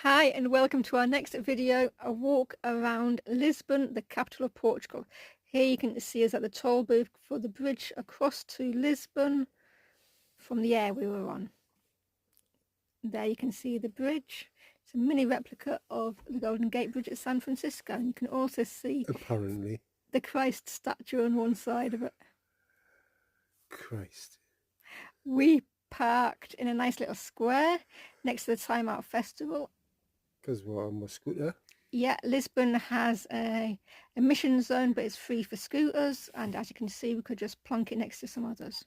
Hi and welcome to our next video, a walk around Lisbon, the capital of Portugal. Here you can see us at the toll booth for the bridge across to Lisbon from the air we were on. There you can see the bridge. It's a mini replica of the Golden Gate Bridge at San Francisco, and you can also see apparently the Christ statue on one side of it. Christ. We parked in a nice little square next to the Time Out Festival. Because we're on my scooter. Yeah, Lisbon has a emission zone, but it's free for scooters, and as you can see, we could just plonk it next to some others.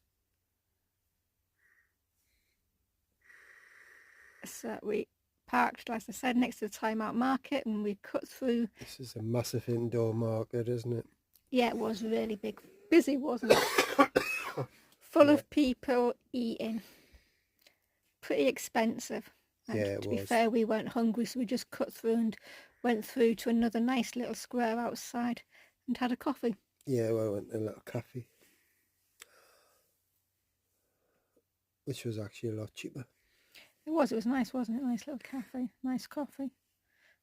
So we parked, like I said, next to the Time Out Market, and we cut through. This is a massive indoor market, isn't it? Yeah, it was really big. Busy, wasn't it? Full of people eating. Pretty expensive. And yeah, it to was. be fair, we weren't hungry, so we just cut through and went through to another nice little square outside and had a coffee. Yeah, well, I went to a little cafe, which was actually a lot cheaper. It was nice, wasn't it? Nice little cafe, nice coffee.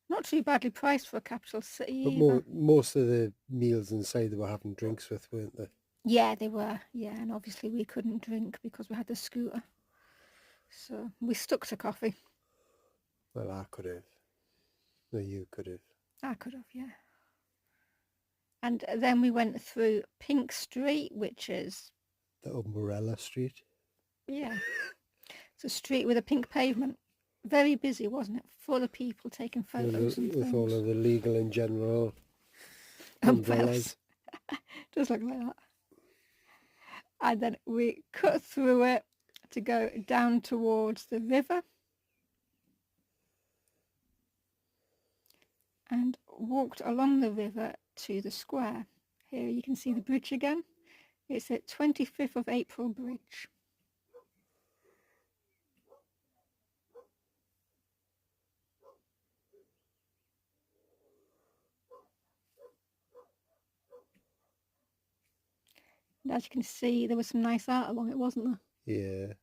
Not too badly priced for a capital city But either. most of the meals inside they were having drinks with, weren't they? Yeah, they were. Yeah, and obviously we couldn't drink because we had the scooter. So we stuck to coffee. Well, I could have. No, you could have. I could have, yeah. And then we went through Pink Street, which is... The Umbrella Street. Yeah. It's a street with a pink pavement. Very busy, wasn't it? Full of people taking photos and with all of the legal and general umbrellas. Just look like that. And then we cut through it to go down towards the river and walked along the river to the square. Here you can see the bridge again. It's at 25th of April bridge. And as you can see, there was some nice art along it, wasn't there? Yeah.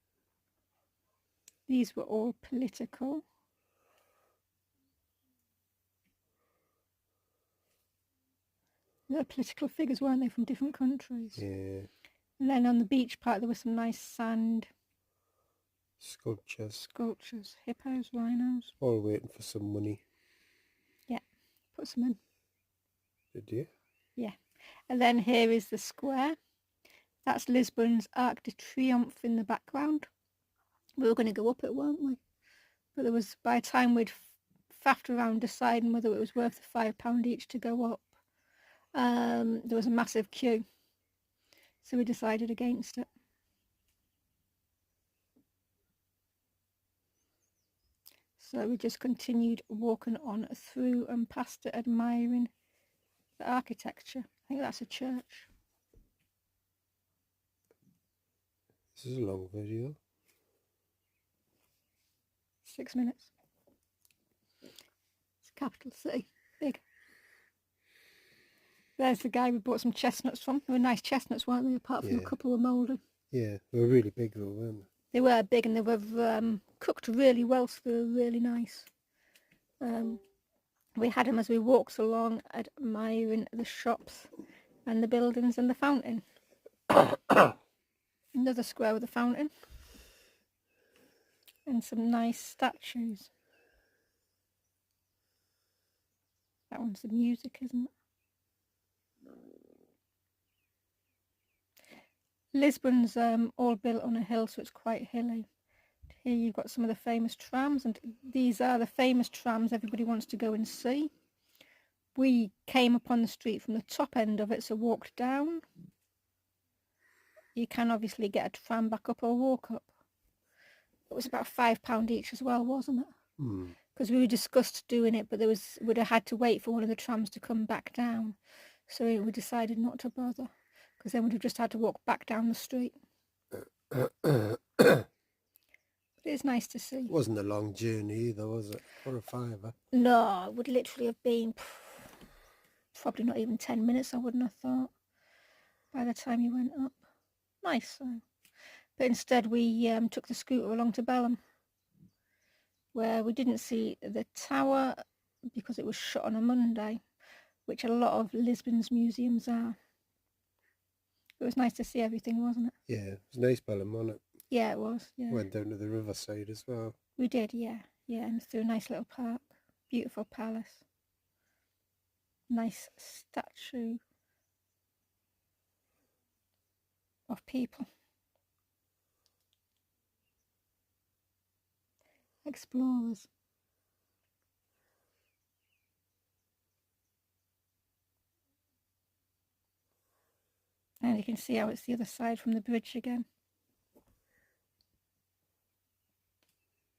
These were all political. They're political figures, weren't they, from different countries? Yeah. And then on the beach part, there was some nice sand Sculptures. Hippos, rhinos. All waiting for some money. Yeah, put some in. Did you? Yeah. And then here is the square. That's Lisbon's Arc de Triomphe in the background. We were going to go up it, weren't we? But there was, by the time we'd faffed around deciding whether it was worth the £5 each to go up, there was a massive queue. So we decided against it. So we just continued walking on through and past it, admiring the architecture. I think that's a church. This is a long video. 6 minutes. It's a capital city. Big. There's the guy we bought some chestnuts from. They were nice chestnuts, weren't they? Apart from a couple were mouldy. Yeah, they were really big though, weren't they? They were big, and they were cooked really well, so they were really nice. We had them as we walked along, admiring the shops and the buildings and the fountain. Another square with a fountain. And some nice statues. That one's the music, isn't it? Lisbon's all built on a hill, so it's quite hilly. Here you've got some of the famous trams, and these are the famous trams everybody wants to go and see. We came upon the street from the top end of it, so walked down. You can obviously get a tram back up or walk up. It was about £5 each as well, wasn't it? Because we discussed doing it, but we'd have had to wait for one of the trams to come back down. So we decided not to bother, because then we'd have just had to walk back down the street. But it's nice to see. It wasn't a long journey either, was it? For a £5. No, it would literally have been probably not even 10 minutes, I wouldn't have thought, by the time you went up. Nice, though. But instead we took the scooter along to Belém. where we didn't see the tower because it was shut on a Monday, which a lot of Lisbon's museums are. It was nice to see everything, wasn't it? Yeah, it was nice Bellum, wasn't it? Yeah, it was. Yeah, Went down to the riverside as well. we did. Yeah, and through a nice little park, beautiful palace, nice statue of people. Explorers. And you can see how it's the other side from the bridge again.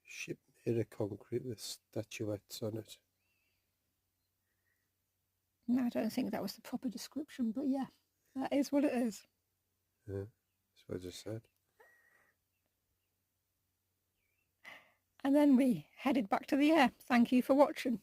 Ship made of concrete with statuettes on it. No, I don't think that was the proper description, but yeah, that is what it is. Yeah, that's what I just said. And then we headed back to the air. Thank you for watching.